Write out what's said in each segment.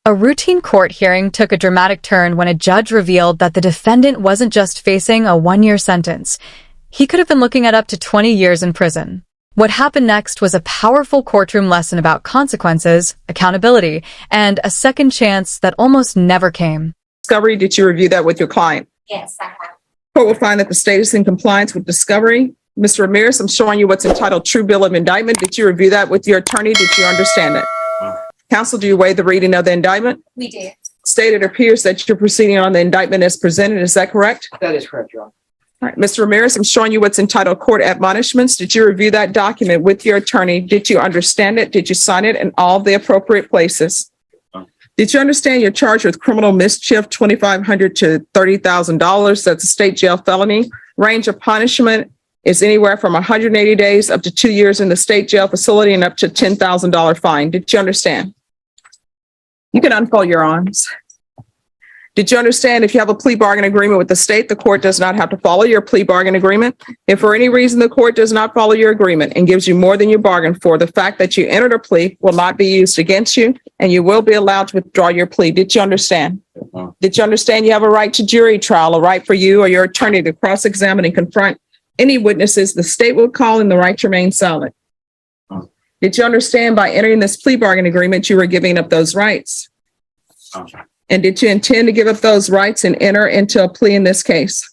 A routine court hearing took a dramatic turn when a judge revealed that the defendant wasn't just facing a one-year sentence. He could have been looking at up to 20 years in prison. What happened next was a powerful courtroom lesson about consequences, accountability, and a second chance that almost never came. Discovery, did you review that with your client? Yes, I have. Court will find that the state is in compliance with discovery. Mr. Ramirez, I'm showing you what's entitled True Bill of Indictment. Did you review that with your attorney? Did you understand it? Counsel, do you waive the reading of the indictment? We do. State, it appears that you're proceeding on the indictment as presented. Is that correct? That is correct, Your Honor. All right, Mr. Ramirez, I'm showing you what's entitled Court Admonishments. Did you review that document with your attorney? Did you understand it? Did you sign it in all the appropriate places? Did you understand you're charged with criminal mischief, $2,500 to $30,000? That's a state jail felony. Range of punishment is anywhere from 180 days up to 2 years in the state jail facility and up to $10,000 fine. Did you understand? You can unfold your arms. Did you understand if you have a plea bargain agreement with the state, the court does not have to follow your plea bargain agreement? If for any reason the court does not follow your agreement and gives you more than you bargained for, the fact that you entered a plea will not be used against you and you will be allowed to withdraw your plea. Did you understand? Did you understand you have a right to jury trial, a right for you or your attorney to cross-examine and confront any witnesses the state will call and the right to remain silent? Did you understand by entering this plea bargain agreement, you were giving up those rights? And did you intend to give up those rights and enter into a plea in this case?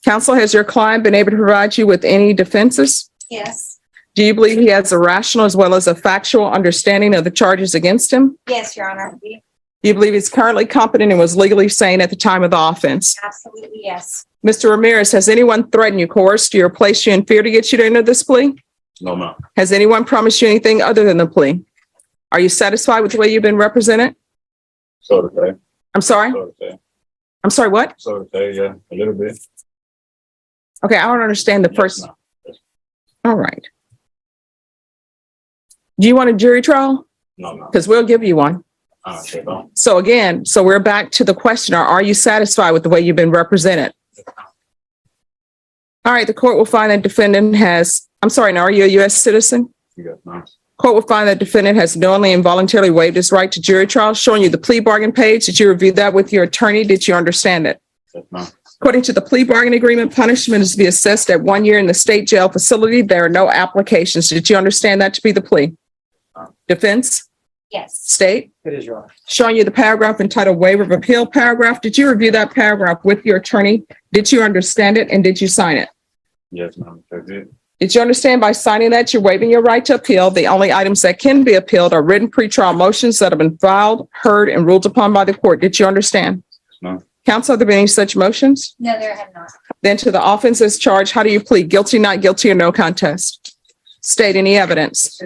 Counsel, has your client been able to provide you with any defenses? Yes. Do you believe he has a rational as well as a factual understanding of the charges against him? Yes, Your Honor. Do you believe he's currently competent and was legally sane at the time of the offense? Absolutely, yes. Mr. Ramirez, has anyone threatened you, coerced you, or placed you in fear to get you to enter this plea? No, ma'am. Has anyone promised you anything other than the plea? Are you satisfied with the way you've been represented? So to say. I'm sorry? So to say. I'm sorry, what? So to say, yeah, a little bit. Okay, I don't understand the Yes, first. ma'am. Yes. All right. Do you want a jury trial? No, no. Because we'll give you one. They don't. So again, so we're back to the question, are you satisfied with the way you've been represented? All right, the court will find that defendant has, I'm sorry, now are you a U.S. citizen? Yes, ma'am. Court will find that defendant has knowingly and voluntarily waived his right to jury trial, showing you the plea bargain page. Did you review that with your attorney? Did you understand it? Yes, ma'am. According to the plea bargain agreement, punishment is to be assessed at 1 year in the state jail facility. There are no applications. Did you understand that to be the plea? Defense? Yes. State? It is, Your Honor. Showing you the paragraph entitled Waiver of Appeal paragraph. Did you review that paragraph with your attorney? Did you understand it and did you sign it? Yes, ma'am. I did. Did you understand by signing that you're waiving your right to appeal? The only items that can be appealed are written pretrial motions that have been filed, heard, and ruled upon by the court. Did you understand? Yes, ma'am. Counsel, have there been any such motions? No, there have not. Then to the offense as charged, how do you plead? Guilty, not guilty, or no contest? State any evidence.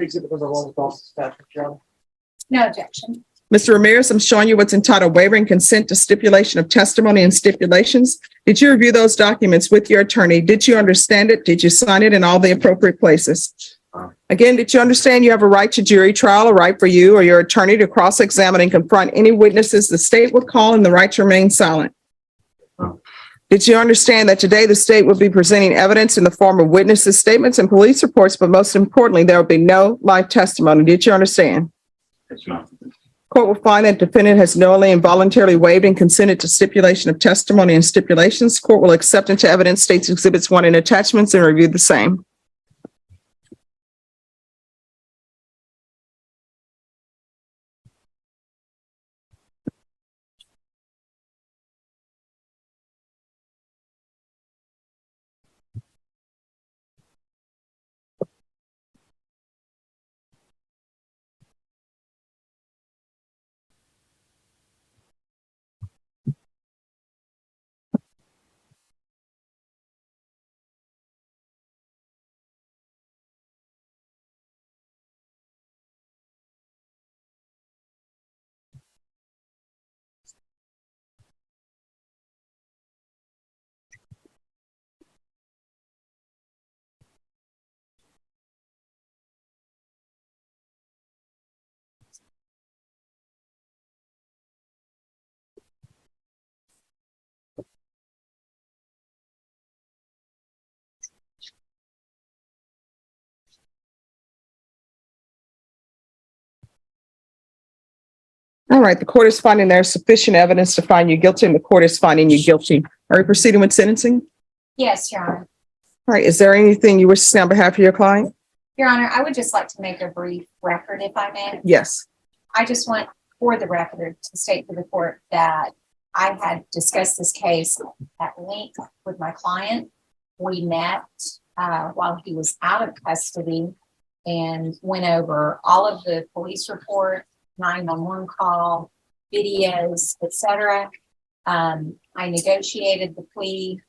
No objection. Mr. Ramirez, I'm showing you what's entitled Waiver and Consent to Stipulation of Testimony and Stipulations. Did you review those documents with your attorney? Did you understand it? Did you sign it in all the appropriate places? Again, did you understand you have a right to jury trial, a right for you or your attorney to cross-examine and confront any witnesses the state would call and the right to remain silent? Did you understand that today the state will be presenting evidence in the form of witnesses' statements and police reports, but most importantly, there will be no live testimony? Did you understand? Yes, ma'am. Court will find that defendant has knowingly and voluntarily waived and consented to stipulation of testimony and stipulations. Court will accept into evidence states exhibits 1 and attachments and review the same. All right, the court is finding there's sufficient evidence to find you guilty, and the court is finding you guilty. Are you proceeding with sentencing? Yes, Your Honor. All right, is there anything you wish to say on behalf of your client? Your Honor, I would just like to make a brief record, if I may. Yes. I just want, for the record, to state to the court that I had discussed this case at length with my client. We met while he was out of custody and went over all of the police report, 911 call, videos, etc. I negotiated the plea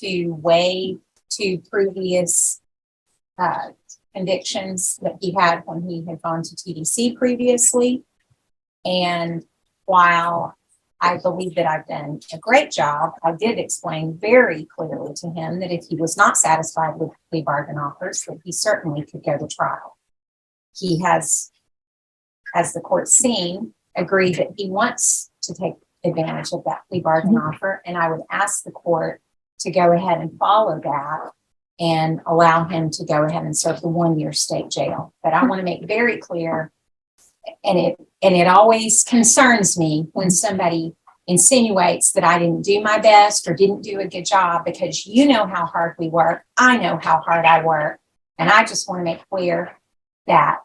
to waive 2 previous convictions that he had when he had gone to TDC previously. And while I believe that I've done a great job, I did explain very clearly to him that if he was not satisfied with the plea bargain offers, that he certainly could go to trial. He has, as the court's seen, agreed that he wants to take advantage of that plea bargain offer. And I would ask the court to go ahead and follow that and allow him to go ahead and serve the 1-year state jail. But I want to make very clear, and it always concerns me when somebody insinuates that I didn't do my best or didn't do a good job, because you know how hard we work. I know how hard I work. And I just want to make clear that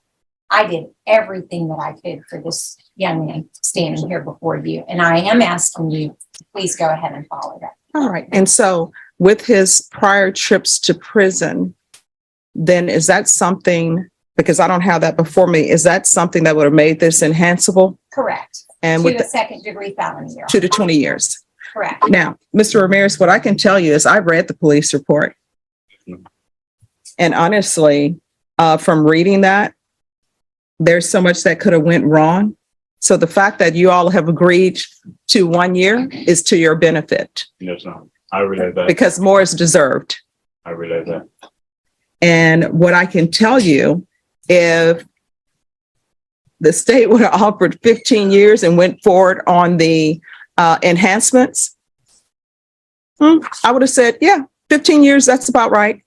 I did everything that I could for this young man standing here before you. And I am asking you to please go ahead and follow that. All right. And so with his prior trips to prison, then is that something, because I don't have that before me, is that something that would have made this enhanceable? Correct. And To with a second-degree felony. Your to the Honor. 20 years. Correct. Now, Mr. Ramirez, what I can tell you is I read the police report. And honestly, from reading that, there's so much that could have went wrong. So the fact that you all have agreed to 1 year is to your benefit, Yes, ma'am. I realize that. because more is deserved. I realize that. And what I can tell you, if the state would have offered 15 years and went forward on the enhancements, I would have said, yeah, 15 years, that's about right.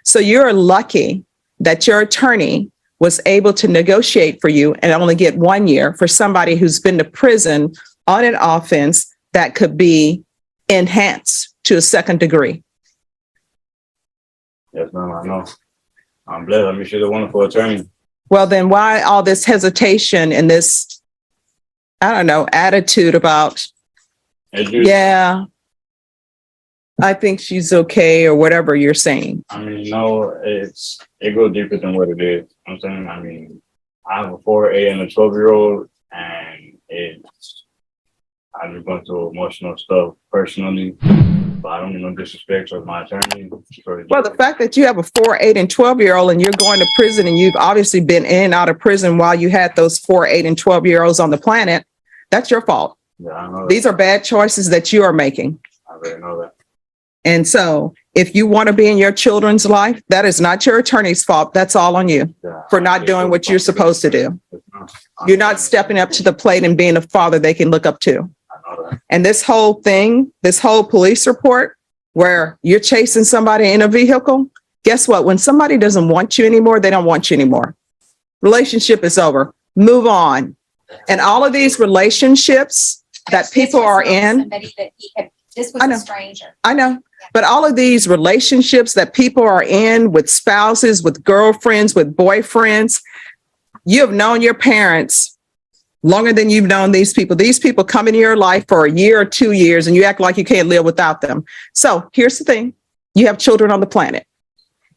So you're lucky that your attorney was able to negotiate for you and only get 1 year for somebody who's been to prison on an offense that could be enhanced to a second degree. Yes, ma'am. I know. I'm blessed. I mean, she's a wonderful attorney. Well, then why all this hesitation and this, I don't know, attitude about, It's just, yeah, I think she's okay, or whatever you're saying? I mean, no, it goes deeper than what it is. I'm saying, I mean, I have a 4A and a 12-year-old, and I've been going through emotional stuff personally, but I don't mean no disrespect towards my attorney. Well, the fact that you have a 4, 8, and 12-year-old and you're going to prison, and you've obviously been in and out of prison while you had those 4, 8, and 12-year-olds on the planet, that's your fault. Yeah, I know that. These are bad choices that you are making. I really know that. And so if you want to be in your children's life, that is not your attorney's fault. That's all on you Yeah, for not doing what you're supposed to do. Yes, ma'am. You're not stepping up to the plate and being a father they can look up to. I know that. And this whole thing, this whole police report where you're chasing somebody in a vehicle, guess what? When somebody doesn't want you anymore, they don't want you anymore. Relationship is over. Move on. And all of these relationships that people are in, Somebody that this was I know. a stranger. I know, but all of these relationships that people are in with spouses, with girlfriends, with boyfriends, you have known your parents longer than you've known these people. These people come into your life for a year or 2 years and you act like you can't live without them. So here's the thing. You have children on the planet.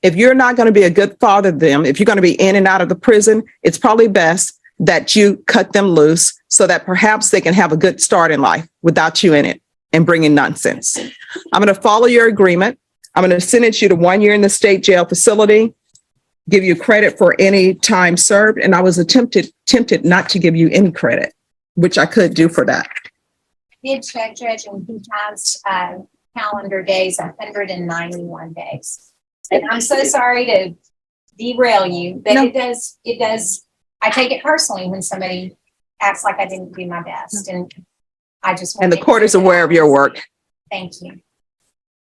If you're not going to be a good father to them, if you're going to be in and out of the prison, it's probably best that you cut them loose so that perhaps they can have a good start in life without you in it and bringing nonsense. I'm going to follow your agreement. I'm going to sentence you to 1 year in the state jail facility, give you credit for any time served. And I was tempted not to give you any credit, which I could do for that. Did check, Judge, and he has calendar days, 191 days. And I'm so sorry to derail you, but No. it does, I take it personally when somebody acts like I didn't do my best. And I just want And the to make court is sure that aware of your work, Thank you.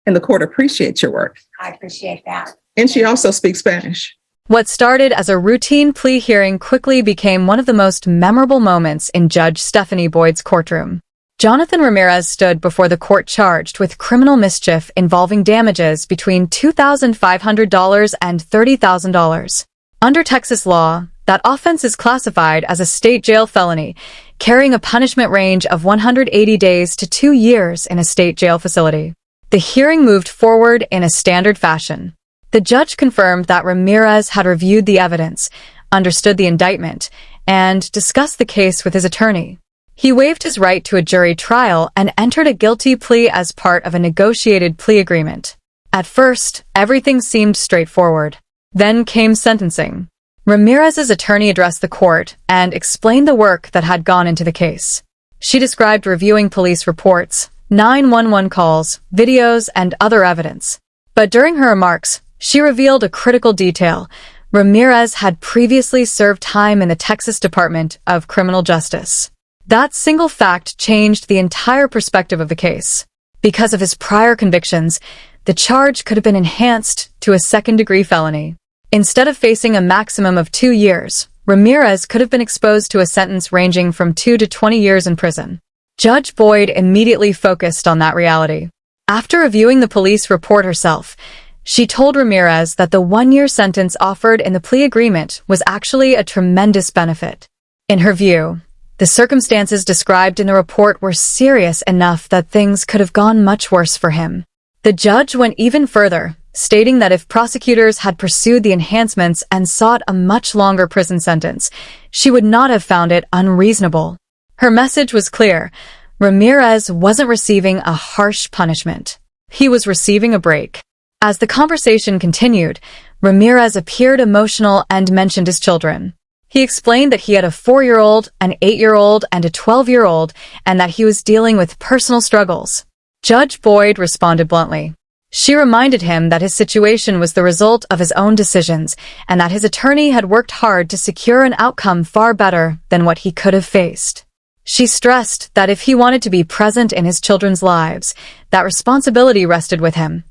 and the court appreciates your work. I appreciate that. And she also speaks Spanish. What started as a routine plea hearing quickly became one of the most memorable moments in Judge Stephanie Boyd's courtroom. Jonathan Ramirez stood before the court charged with criminal mischief involving damages between $2,500 and $30,000. Under Texas law, that offense is classified as a state jail felony, carrying a punishment range of 180 days to 2 years in a state jail facility. The hearing moved forward in a standard fashion. The judge confirmed that Ramirez had reviewed the evidence, understood the indictment, and discussed the case with his attorney. He waived his right to a jury trial and entered a guilty plea as part of a negotiated plea agreement. At first, everything seemed straightforward. Then came sentencing. Ramirez's attorney addressed the court and explained the work that had gone into the case. She described reviewing police reports, 911 calls, videos, and other evidence. But during her remarks, she revealed a critical detail. Ramirez had previously served time in the Texas Department of Criminal Justice. That single fact changed the entire perspective of the case. Because of his prior convictions, the charge could have been enhanced to a second-degree felony. Instead of facing a maximum of 2 years, Ramirez could have been exposed to a sentence ranging from 2 to 20 years in prison. Judge Boyd immediately focused on that reality. After reviewing the police report herself, she told Ramirez that the 1-year sentence offered in the plea agreement was actually a tremendous benefit. In her view, the circumstances described in the report were serious enough that things could have gone much worse for him. The judge went even further, stating that if prosecutors had pursued the enhancements and sought a much longer prison sentence, she would not have found it unreasonable. Her message was clear. Ramirez wasn't receiving a harsh punishment. He was receiving a break. As the conversation continued, Ramirez appeared emotional and mentioned his children. He explained that he had a 4-year-old, an 8-year-old, and a 12-year-old, and that he was dealing with personal struggles. Judge Boyd responded bluntly. She reminded him that his situation was the result of his own decisions, and that his attorney had worked hard to secure an outcome far better than what he could have faced. She stressed that if he wanted to be present in his children's lives, that responsibility rested with him,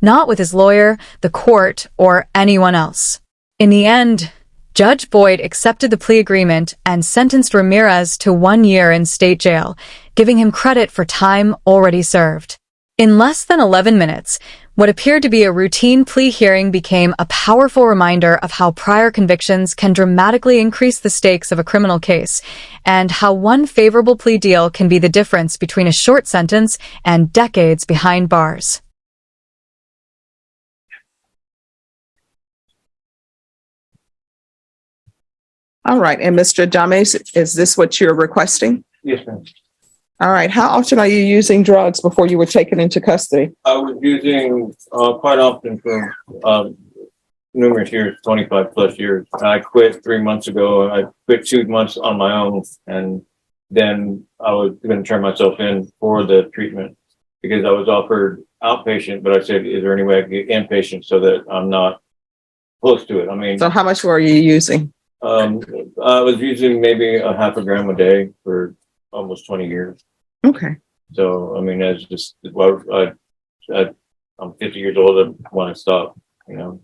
not with his lawyer, the court, or anyone else. In the end, Judge Boyd accepted the plea agreement and sentenced Ramirez to 1 year in state jail, giving him credit for time already served. In less than 11 minutes, what appeared to be a routine plea hearing became a powerful reminder of how prior convictions can dramatically increase the stakes of a criminal case, and how one favorable plea deal can be the difference between a short sentence and decades behind bars. All right. And Mr. Adames, is this what you're requesting? Yes, ma'am. All right. How often are you using drugs before you were taken into custody? I was using quite often for numerous years, 25 plus years. I quit 3 months ago. I quit 2 months on my own, and then I was going to turn myself in for the treatment because I was offered outpatient, but I said, is there any way I can get inpatient so that I'm not close to it? I mean, So how much were you using? I was using maybe a half a gram a day for almost 20 years. Okay. So, I mean, that's just, well, I'm 50 years old. I want to stop, you know.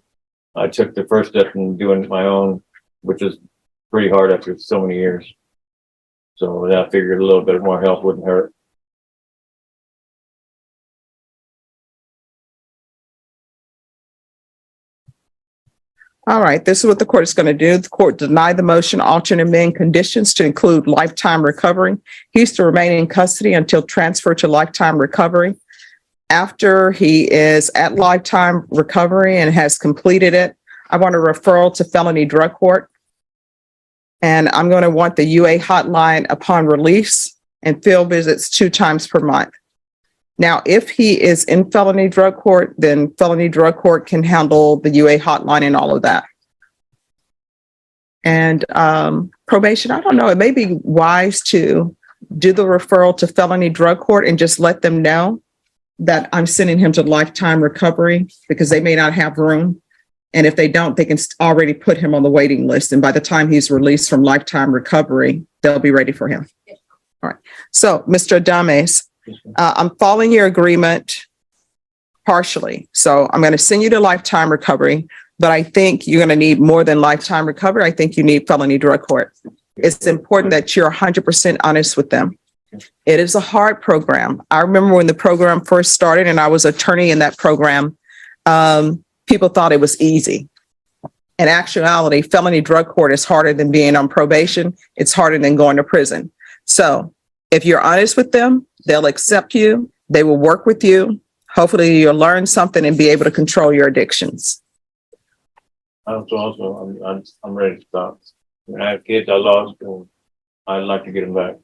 I took the first step in doing my own, which is pretty hard after so many years. So I figured a little bit more help wouldn't hurt. All right, this is what the court is going to do. The court denied the motion, alternate amend conditions to include lifetime recovery. He's to remain in custody until transfer to lifetime recovery. After he is at lifetime recovery and has completed it, I want a referral to felony drug court. And I'm going to want the UA hotline upon release and field visits 2 times per month. Now, if he is in felony drug court, then felony drug court can handle the UA hotline and all of that. And probation, I don't know, it may be wise to do the referral to felony drug court and just let them know that I'm sending him to lifetime recovery because they may not have room. And if they don't, they can already put him on the waiting list. And by the time he's released from lifetime recovery, they'll be ready for him. All right. So, Mr. Adames, I'm following your agreement partially. So I'm going to send you to lifetime recovery. But I think you're going to need more than lifetime recovery. I think you need felony drug court. It's important that you're 100% honest with them. It is a hard program. I remember when the program first started and I was attorney in that program, people thought it was easy. In actuality, felony drug court is harder than being on probation. It's harder than going to prison. So if you're honest with them, they'll accept you. They will work with you. Hopefully you'll learn something and be able to control your addictions. I'm ready to stop. I have kids I lost, and I'd like to get them back.